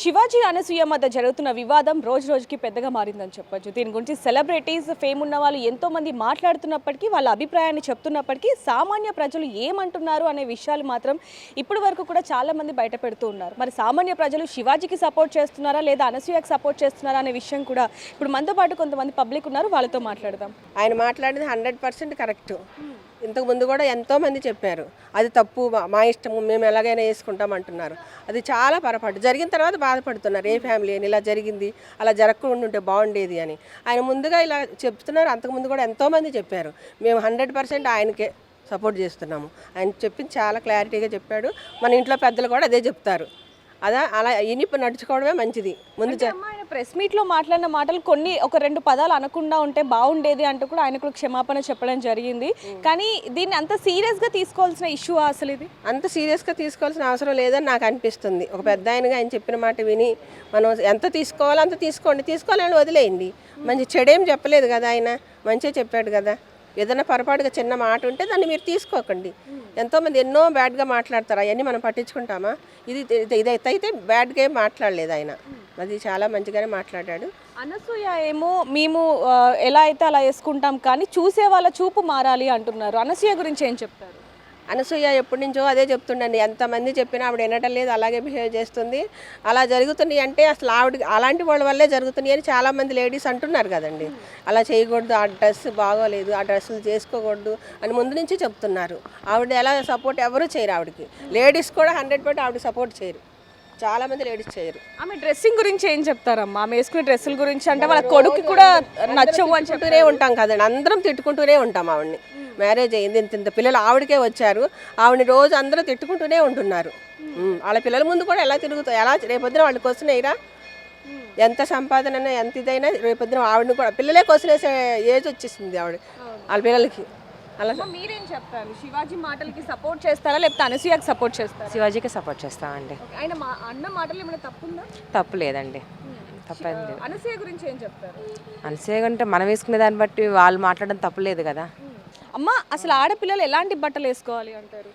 శివాజీ అనసూయ మధ్య జరుగుతున్న వివాదం రోజు రోజుకి పెద్దగా మారిందని చెప్పొచ్చు. దీని గురించి సెలబ్రిటీస్, ఫేమ్ ఉన్న వాళ్ళు ఎంతోమంది మాట్లాడుతున్నప్పటికీ, వాళ్ళ అభిప్రాయాన్ని చెప్తున్నప్పటికీ, సామాన్య ప్రజలు ఏమంటున్నారు అనే విషయాలు మాత్రం ఇప్పటి వరకు కూడా చాలామంది బయట పెడుతూ ఉన్నారు. మరి సామాన్య ప్రజలు శివాజీకి సపోర్ట్ చేస్తున్నారా లేదా అనసూయకి సపోర్ట్ చేస్తున్నారా అనే విషయం కూడా ఇప్పుడు మనతో పాటు కొంతమంది పబ్లిక్ ఉన్నారు, వాళ్ళతో మాట్లాడదాం. ఆయన మాట్లాడింది 100% కరెక్ట్. ఇంతకుముందు కూడా ఎంతోమంది చెప్పారు అది తప్పు, మా ఇష్టము, మేము ఎలాగైనా వేసుకుంటాం అంటున్నారు. అది చాలా పొరపాటు. జరిగిన తర్వాత బాధపడుతున్నారు, ఏ ఫ్యామిలీ అని ఇలా జరిగింది, అలా జరగకుండా ఉంటే బాగుండేది అని. ఆయన ముందుగా ఇలా చెప్తున్నారు. అంతకుముందు కూడా ఎంతోమంది చెప్పారు. మేము 100% ఆయనకే సపోర్ట్ చేస్తున్నాము. ఆయన చెప్పింది చాలా క్లారిటీగా చెప్పాడు. మన ఇంట్లో పెద్దలు కూడా అదే చెప్తారు. అలా ఇనిపు నడుచుకోవడమే మంచిది. ముందు ఆయన ప్రెస్ మీట్లో మాట్లాడిన మాటలు కొన్ని ఒక 2 పదాలు అనకుండా ఉంటే బాగుండేది అంటూ కూడా ఆయన కూడా క్షమాపణ చెప్పడం జరిగింది. కానీ దీన్ని అంత సీరియస్గా తీసుకోవాల్సిన ఇష్యూ అసలు ఇది అంత సీరియస్గా తీసుకోవాల్సిన అవసరం లేదని నాకు అనిపిస్తుంది. ఒక పెద్ద ఆయనగా ఆయన చెప్పిన మాట విని మనం ఎంత తీసుకోవాలో అంత తీసుకోండి, తీసుకోవాలని వదిలేయండి. మంచి చెడేం చెప్పలేదు కదా ఆయన, మంచిగా చెప్పాడు కదా. ఏదైనా పొరపాటుగా చిన్న మాట ఉంటే దాన్ని మీరు తీసుకోకండి. ఎంతోమంది ఎన్నో బ్యాడ్గా మాట్లాడతారు, అవన్నీ మనం పట్టించుకుంటామా? ఇదైతే బ్యాడ్గా ఏం మాట్లాడలేదు ఆయన. అది చాలా మంచిగానే మాట్లాడాడు. అనసూయ ఏమో మేము ఎలా అయితే అలా వేసుకుంటాం, కానీ చూసే వాళ్ళ చూపు మారాలి అంటున్నారు. అనసూయ గురించి ఏం చెప్తారు? అనసూయ ఎప్పటి నుంచో అదే చెప్తుండండి. ఎంతమంది చెప్పినా ఆవిడ వినటం లేదు, అలాగే బిహేవ్ చేస్తుంది. అలా జరుగుతున్నాయి అంటే అసలు ఆవిడ అలాంటి వాళ్ళ వల్లే జరుగుతున్నాయి అని చాలామంది లేడీస్ అంటున్నారు కదండి. అలా చేయకూడదు, ఆ డ్రెస్ బాగోలేదు, ఆ డ్రెస్సులు చేసుకోకూడదు అని ముందు నుంచి చెప్తున్నారు. ఆవిడ ఎలా సపోర్ట్ ఎవరు చేయరు ఆవిడకి. లేడీస్ కూడా 100% ఆవిడ సపోర్ట్ చేయరు. చాలామంది లేడీస్ చేయరు. ఆమె డ్రెస్సింగ్ గురించి ఏం చెప్తారమ్మా? ఆమె వేసుకునే డ్రెస్సుల గురించి అంటే వాళ్ళ కొడుకు కూడా నచ్చవు అని చెప్తూనే ఉంటాం కదండి. అందరం తిట్టుకుంటూనే ఉంటాం ఆవిడని. మ్యారేజ్ అయింది, ఇంత పిల్లలు ఆవిడకే వచ్చారు. ఆవిడని రోజు అందరూ తిట్టుకుంటూనే ఉంటున్నారు. వాళ్ళ పిల్లల ముందు కూడా ఎలా తిరుగుతాయి, ఎలా రేపొద్దున వాళ్ళు క్వశ్చన్ అయ్యారా? ఎంత సంపాదన ఎంత ఇదైనా రేపొద్దున ఆవిడని కూడా పిల్లలే క్వశ్చన్ వేసే ఏజ్ వచ్చేసింది ఆవిడ వాళ్ళ పిల్లలకి. అలా మీరేం చెప్తారు? శివాజీ మాటలకి సపోర్ట్ చేస్తారా లేకపోతే అనసూయకి సపోర్ట్ చేస్తారా? శివాజీకి సపోర్ట్ చేస్తామండి. ఆయన అన్న మాటలు ఏమైనా తప్పుందా? తప్పు లేదండి, తప్పేం లేదు. అనసూయ గురించి ఏం చెప్తారు? అనసూయ అంటే మనం వేసుకునే దాన్ని బట్టి వాళ్ళు మాట్లాడడం తప్పులేదు కదా. అమ్మ, అసలు ఆడపిల్లలు ఎలాంటి బట్టలు వేసుకోవాలి అంటారు?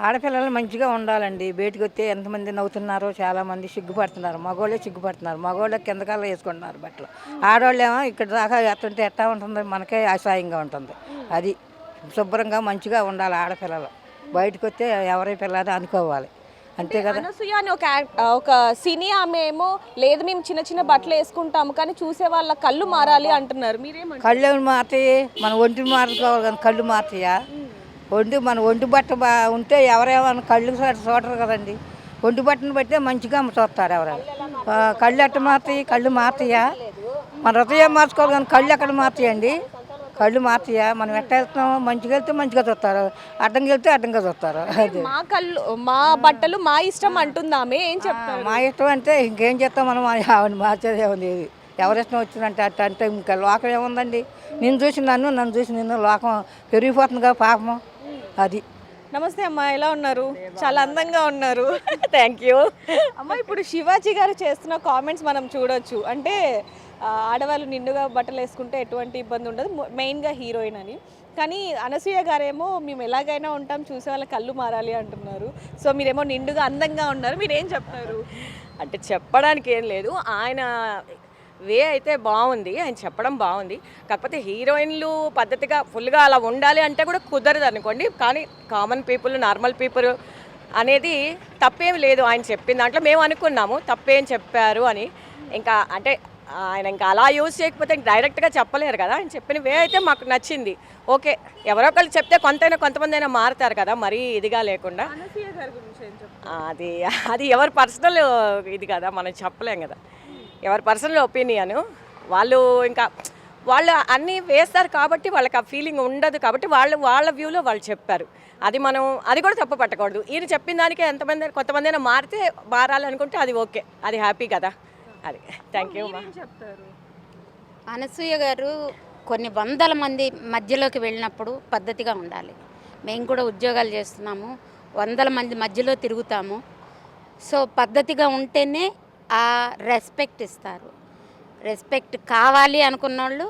ఆడపిల్లలు మంచిగా ఉండాలండి. బయటకు వస్తే ఎంతమంది నవ్వుతున్నారో, చాలామంది సిగ్గుపడుతున్నారు. మగవాళ్ళే సిగ్గుపడుతున్నారు, మగవాళ్ళే కిందకాల వేసుకుంటున్నారు బట్టలు. ఆడవాళ్ళు ఏమో ఇక్కడ దాకా ఎత్తుంటే ఎట్టా ఉంటుంది, మనకే అసహాయంగా ఉంటుంది. అది శుభ్రంగా మంచిగా ఉండాలి ఆడపిల్లలు. బయటకు వస్తే ఎవరి పిల్లది అనుకోవాలి, అంతే కదా. అనసూయ అని ఒక సినీ ఆమె ఏమో లేదు మేము చిన్న చిన్న బట్టలు వేసుకుంటాము కానీ చూసే వాళ్ళ కళ్ళు మారాలి అంటున్నారు. మీరేమంటారు? కళ్ళు ఏమి మారుతాయి? మన ఒంటి మారుకోవాలి కానీ కళ్ళు మారుతాయా? మన ఒంటి బట్ట ఉంటే ఎవరేమన్నా కళ్ళు చూడరు కదండి. ఒంటి బట్టను బట్టే మంచిగా చూస్తారు ఎవరైనా. కళ్ళు ఎట్ట మారుతాయి? కళ్ళు మారుతాయా? మన హృదయం మార్చుకోవాలి కానీ కళ్ళు ఎక్కడ మారుతాయండి? కళ్ళు మారుతాయా? మనం ఎట్ట వెళ్తున్నామో మంచిగా వెళ్తే మంచిగా చూస్తారు, అడ్డంగా వెళ్తే అడ్డంగా చూస్తారు. అది మా కళ్ళు మా బట్టలు మా ఇష్టం అంటుందామే. ఏం చెప్తారు? మా ఇష్టం అంటే ఇంకేం చేస్తాం మనం? ఆవిడ మార్చేది ఏమో లేదు. ఎవరిష్టం వచ్చిందంటే అట్ట అంటే ఇంకా లోకం ఏముందండి? నేను చూసి నన్ను చూసి నిన్ను లోకం పెరిగిపోతుంది కదా పాపం. అది. నమస్తే అమ్మా, ఎలా ఉన్నారు? చాలా అందంగా ఉన్నారు. థ్యాంక్ యూ అమ్మ. ఇప్పుడు శివాజీ గారు చేస్తున్న కామెంట్స్ మనం చూడొచ్చు. అంటే ఆడవాళ్ళు నిండుగా బట్టలు వేసుకుంటే ఎటువంటి ఇబ్బంది ఉండదు, మెయిన్గా హీరోయిన్ అని. కానీ అనసూయ గారేమో మేము ఎలాగైనా ఉంటాం, చూసే వాళ్ళ కళ్ళు మారాలి అంటున్నారు. సో మీరేమో నిండుగా అందంగా ఉన్నారు, మీరేం చెప్తారు? అంటే చెప్పడానికి ఏం లేదు, ఆయన వే అయితే బాగుంది, ఆయన చెప్పడం బాగుంది. కాకపోతే హీరోయిన్లు పద్ధతిగా ఫుల్గా అలా ఉండాలి అంటే కూడా కుదరదు అనుకోండి. కానీ కామన్ పీపుల్, నార్మల్ పీపుల్ అనేది తప్పేం లేదు. ఆయన చెప్పిన దాంట్లో మేము అనుకున్నాము తప్పేం చెప్పారు అని. ఇంకా అంటే ఆయన ఇంకా అలా యూజ్ చేయకపోతే డైరెక్ట్గా చెప్పలేరు కదా. ఆయన చెప్పిన వే అయితే మాకు నచ్చింది. ఓకే, ఎవరో ఒకళ్ళు చెప్తే కొంతమంది అయినా మారుతారు కదా, మరీ ఇదిగా లేకుండా. అది ఎవరి పర్సనల్ ఇది కదా, మనం చెప్పలేం కదా. ఎవరి పర్సనల్ ఒపీనియన్. వాళ్ళు అన్నీ వేస్తారు కాబట్టి వాళ్ళకి ఆ ఫీలింగ్ ఉండదు కాబట్టి వాళ్ళ వ్యూలో వాళ్ళు చెప్పారు. అది కూడా తప్పు పట్టకూడదు. ఈయన చెప్పిన దానికే కొంతమంది అయినా మారాలనుకుంటే అది ఓకే, అది హ్యాపీ కదా. అది. Thank you. అనసూయ గారు కొన్ని వందల మంది మధ్యలోకి వెళ్ళినప్పుడు పద్ధతిగా ఉండాలి. మేము కూడా ఉద్యోగాలు చేస్తున్నాము, వందల మంది మధ్యలో తిరుగుతాము. సో పద్ధతిగా ఉంటేనే ఆ రెస్పెక్ట్ ఇస్తారు. రెస్పెక్ట్ కావాలి అనుకున్న వాళ్ళు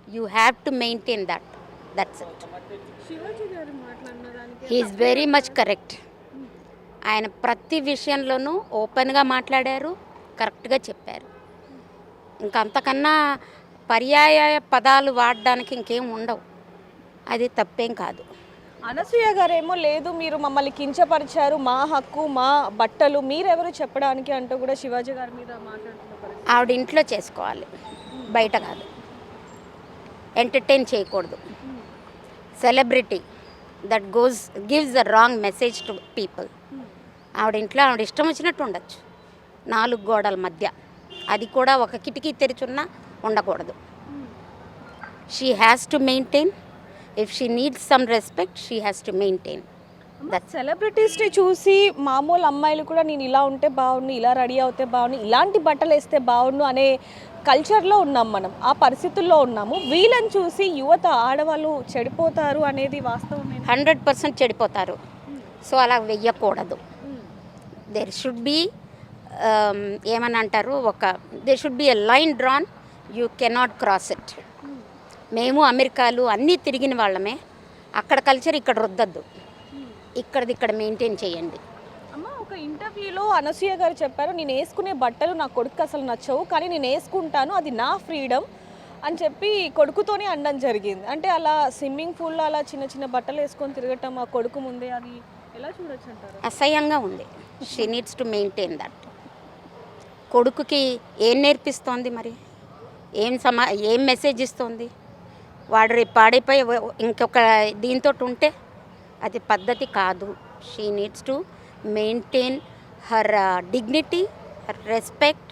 you have to maintain that's it. He is very much correct. ఆయన ప్రతి విషయంలోనూ ఓపెన్గా మాట్లాడారు, కరెక్ట్గా చెప్పారు. ఇంకా అంతకన్నా పర్యాయ పదాలు వాడడానికి ఇంకేం ఉండవు. అది తప్పేం కాదు. అనసూయ గారేమో లేదు మీరు మమ్మల్ని కించపరిచారు, మా హక్కు మా బట్టలు మీరెవరు చెప్పడానికి అంటూ కూడా శివాజీ గారి మీద మాట్లాడుతున్నారు. ఆవిడ ఇంట్లో చేసుకోవాలి, బయట కాదు. ఎంటర్టైన్ చేయకూడదు. Celebrity that gives the wrong message to people. ఆవిడ ఇంట్లో ఆవిడ ఇష్టం వచ్చినట్టు ఉండొచ్చు, 4 గోడల మధ్య. అది కూడా ఒక కిటికీ తెరిచున్నా ఉండకూడదు. She has to maintain. If she needs some respect she has to maintain. సెలబ్రిటీస్ని చూసి మామూలు అమ్మాయిలు కూడా నేను ఇలా ఉంటే బాగుండు, ఇలా రెడీ అవుతే బాగుండు, ఇలాంటి బట్టలు వేస్తే బాగుండు అనే కల్చర్లో ఉన్నాం మనం, ఆ పరిస్థితుల్లో ఉన్నాము. వీళ్ళని చూసి యువత ఆడవాళ్ళు చెడిపోతారు అనేది వాస్తవమే. 100% చెడిపోతారు. సో అలా వెయ్యకూడదు. దేర్ షుడ్ బి ఏమని అంటారు, there should be a line drawn, you cannot cross it. మేము అమెరికాలు అన్నీ తిరిగిన వాళ్ళమే. అక్కడ కల్చర్ ఇక్కడ రుద్దద్దు, ఇక్కడిది ఇక్కడ మెయింటైన్ చేయండి. అమ్మ, ఒక ఇంటర్వ్యూలో అనసూయ గారు చెప్పారు, నేను వేసుకునే బట్టలు నా కొడుకు అసలు నచ్చవు, కానీ నేను వేసుకుంటాను, అది నా ఫ్రీడమ్ అని చెప్పి కొడుకుతోనే అనడం జరిగింది. అంటే అలా స్విమ్మింగ్ పూల్లో అలా చిన్న చిన్న బట్టలు వేసుకొని తిరగటం ఆ కొడుకు ముందే, అది ఎలా చూడొచ్చు అంటారు? అసహ్యంగా ఉంది. She needs to maintain that. కొడుకుకి ఏం నేర్పిస్తోంది మరి, ఏం మెసేజ్ ఇస్తుంది? వాడు రేపు పాడైపోయి ఇంకొక దీంతో ఉంటే అది పద్ధతి కాదు. She needs to maintain her dignity, her respect,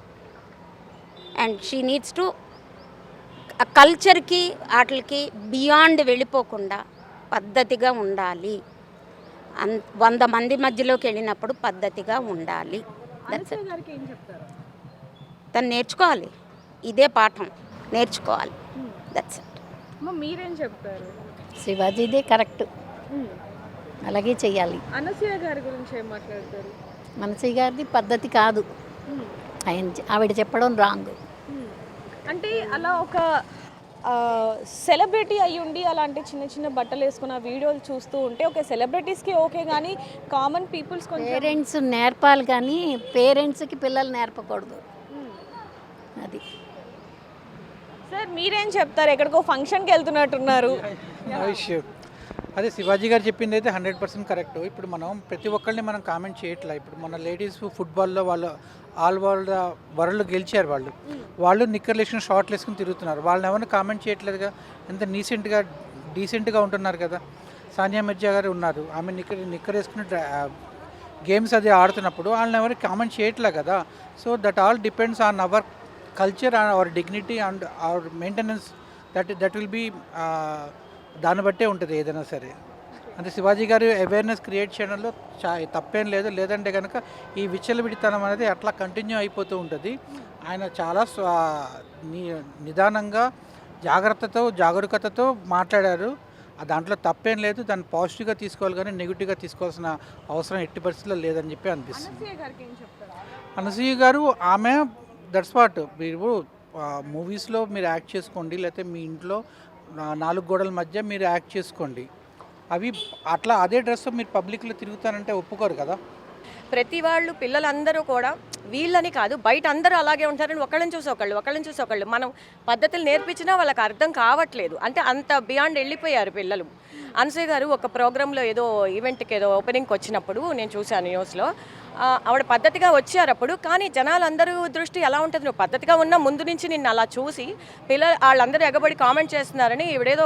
and she needs to కల్చర్కి వాటికి బియాండ్ వెళ్ళిపోకుండా పద్ధతిగా ఉండాలి. 100 మంది మధ్యలోకి వెళ్ళినప్పుడు పద్ధతిగా ఉండాలి. తను నేర్చుకోవాలి, ఇదే పాఠం, నేర్చుకోవాలి. That's it. మీరేం చెప్తారు? శివాజీదే కరెక్ట్, అలాగే చెయ్యాలి. అనసూయ గారి గురించి ఏం మాట్లాడతారు? మనసయ్య గారిది పద్ధతి కాదు, ఆవిడ చెప్పడం రాంగ్. అంటే అలా ఒక సెలబ్రిటీ అయ్యుండి అలాంటి చిన్న చిన్న బట్టలు వేసుకున్న వీడియోలు చూస్తూ ఉంటే ఓకే, సెలబ్రిటీస్కి ఓకే, కానీ కామన్ పీపుల్స్ పేరెంట్స్ నేర్పాలి, కానీ పేరెంట్స్కి పిల్లలు నేర్పకూడదు. అది సార్ మీరేం చెప్తారు? ఎక్కడికో ఫంక్షన్కి వెళ్తున్నట్టున్నారు. అదే శివాజీ గారు చెప్పింది అయితే 100% కరెక్ట్. ఇప్పుడు మనం ప్రతి ఒక్కరిని మనం కామెంట్ చేయట్లా. ఇప్పుడు మన లేడీస్ ఫుట్బాల్లో వాళ్ళు ఆల్ వరల్డ్ గెలిచారు. వాళ్ళు నిక్కర్లు వేసుకుని షార్ట్లు వేసుకుని తిరుగుతున్నారు. వాళ్ళని ఎవరిని కామెంట్ చేయట్లేదుగా. ఎంత డీసెంట్గా ఉంటున్నారు కదా. సానియా మిర్జా గారు ఉన్నారు, ఆమె నిక్కర్ వేసుకుని గేమ్స్ అది ఆడుతున్నప్పుడు వాళ్ళని ఎవరికి కామెంట్ చేయట్లే కదా. So that all depends on our culture and our dignity and our maintenance. That will be దాన్ని బట్టే ఉంటుంది ఏదైనా సరే. అంటే శివాజీ గారు అవేర్నెస్ క్రియేట్ చేయడంలో తప్పేం లేదు. లేదంటే కనుక ఈ విచ్చలవిడితనం అనేది అట్లా కంటిన్యూ అయిపోతూ ఉంటుంది. ఆయన చాలా నిదానంగా జాగరూకతతో మాట్లాడారు. దాంట్లో తప్పేం లేదు. దాన్ని పాజిటివ్గా తీసుకోవాలి, కానీ నెగిటివ్గా తీసుకోవాల్సిన అవసరం ఎట్టి పరిస్థితుల్లో లేదని చెప్పి అనిపిస్తుంది. అనసూయ గారు ఆమె దట్స్ వాట్. మీరు మూవీస్లో మీరు యాక్ట్ చేసుకోండి, లేకపోతే మీ ఇంట్లో 4 గోడల మధ్య మీరు యాక్ట్ చేసుకోండి. అవి అట్లా అదే డ్రెస్తో మీరు పబ్లిక్లో తిరుగుతారంటే ఒప్పుకోరు కదా. ప్రతి వాళ్ళు పిల్లలందరూ కూడా వీళ్ళని కాదు, బయట అందరూ అలాగే ఉంటారని ఒకళ్ళని చూసి ఒకళ్ళు మనం పద్ధతులు నేర్పించినా వాళ్ళకి అర్థం కావట్లేదు. అంటే అంత బియాండ్ వెళ్ళిపోయారు పిల్లలు. అనసూయ గారు ఒక ప్రోగ్రాంలో ఏదో ఈవెంట్కి ఏదో ఓపెనింగ్కి వచ్చినప్పుడు నేను చూశాను న్యూస్లో. ఆవిడ పద్ధతిగా వచ్చారు అప్పుడు, కానీ జనాలందరూ దృష్టి ఎలా ఉంటుంది, నువ్వు పద్ధతిగా ఉన్న ముందు నుంచి నిన్ను అలా చూసి వాళ్ళందరూ ఎగబడి కామెంట్ చేస్తున్నారని ఈవిడేదో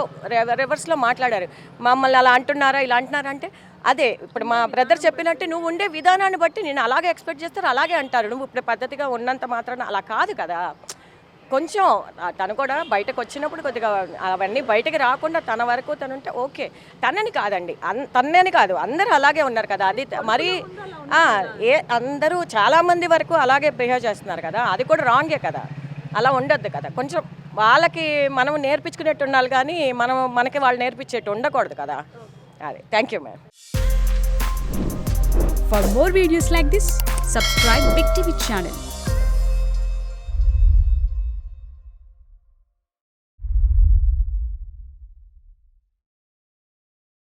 రివర్స్లో మాట్లాడారు. మమ్మల్ని అలా అంటున్నారా ఇలా అంటున్నారా అంటే, అదే ఇప్పుడు మా బ్రదర్ చెప్పినట్టు నువ్వు ఉండే విధానాన్ని బట్టి నేను అలాగే ఎక్స్పెక్ట్ చేస్తారు, అలాగే అంటారు. నువ్వు ఇప్పుడు పద్ధతిగా ఉన్నంత మాత్రాన అలా కాదు కదా. కొంచెం తను కూడా బయటకు వచ్చినప్పుడు కొద్దిగా అవన్నీ బయటకు రాకుండా తన వరకు తనుంటే ఓకే. తనని కాదు అందరూ అలాగే ఉన్నారు కదా. అది మరి అందరూ చాలామంది వరకు అలాగే బిహేవ్ చేస్తున్నారు కదా, అది కూడా రాంగే కదా. అలా ఉండొద్దు కదా. కొంచెం వాళ్ళకి మనం నేర్పించుకునేట్టు ఉండాలి, కానీ మనకి వాళ్ళు నేర్పించేట్టు ఉండకూడదు కదా. అదే. Thank you ma'am. For more videos like this, subscribe Big TV channel.